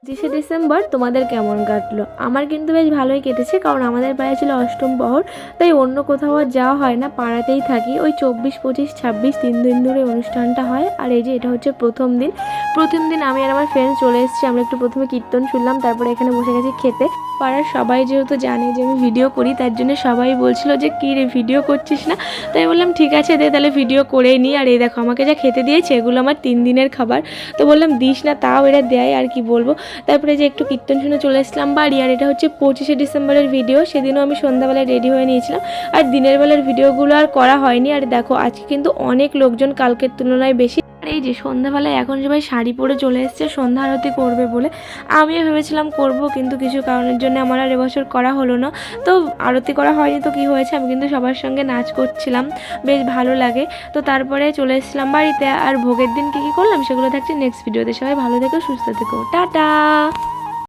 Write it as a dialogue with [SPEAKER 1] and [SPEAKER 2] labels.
[SPEAKER 1] December তোমাদের কেমন কাটলো? আমার কিন্তু বেশ ভালোই কেটেছে, কারণ আমাদের পাড়ায় ছিল অষ্টম প্রহর, তাই অন্য কোথাও আর যাওয়া হয় না, পাড়াতেই থাকি। ওই 24, 25, 26 3 দিন ধরে অনুষ্ঠানটা হয়। আর এই যে এটা হচ্ছে প্রথম দিন আমি আর আমার ফ্রেন্ড চলে এসেছি। আমরা একটু প্রথমে কীর্তন শুনলাম, তারপরে এখানে বসে গেছি খেতে। পাড়ার সবাই যেহেতু জানে যে আমি ভিডিও করি, তার জন্য সবাই বলছিল যে কী রে, ভিডিও করছিস না? তাই বললাম ঠিক আছে দে তাহলে ভিডিও করেই নিই। আর এই দেখো আমাকে যা খেতে দিয়েছে, এগুলো আমার 3 দিনের খাবার। তো বললাম দিস না, তাও এরা দেয়, আর কি বলবো। তারপরে যে একটু কীর্তন শুনে চলে এসেছিলাম বাড়ি। আর এটা হচ্ছে 25শে ডিসেম্বরের ভিডিও। সেদিনও আমি সন্ধ্যাবেলায় রেডি হয়ে নিয়েছিলাম, আর দিনের বেলার ভিডিওগুলো আর করা হয়নি। আর দেখো আজকে কিন্তু অনেক লোকজন কালকের তুলনায় বেশি। আর এই যে সন্ধ্যাবেলায় এখন সবাই শাড়ি পরে চলে এসেছে সন্ধ্যা আরতি করবে বলে। আমিও ভেবেছিলাম করব, কিন্তু কিছু কারণের জন্য আমার আর এবছর করা হলো না। তো আরতি করা হয়নি তো কি হয়েছে, আমি কিন্তু সবার সঙ্গে নাচ করছিলাম, বেশ ভালো লাগে। তো তারপরে চলে এসেছিলাম বাড়িতে। আর ভোগের দিন কী কী করলাম সেগুলো থাকছে নেক্সট ভিডিওতে। সবাই ভালো থেকো, সুস্থ থেকো, টাটা।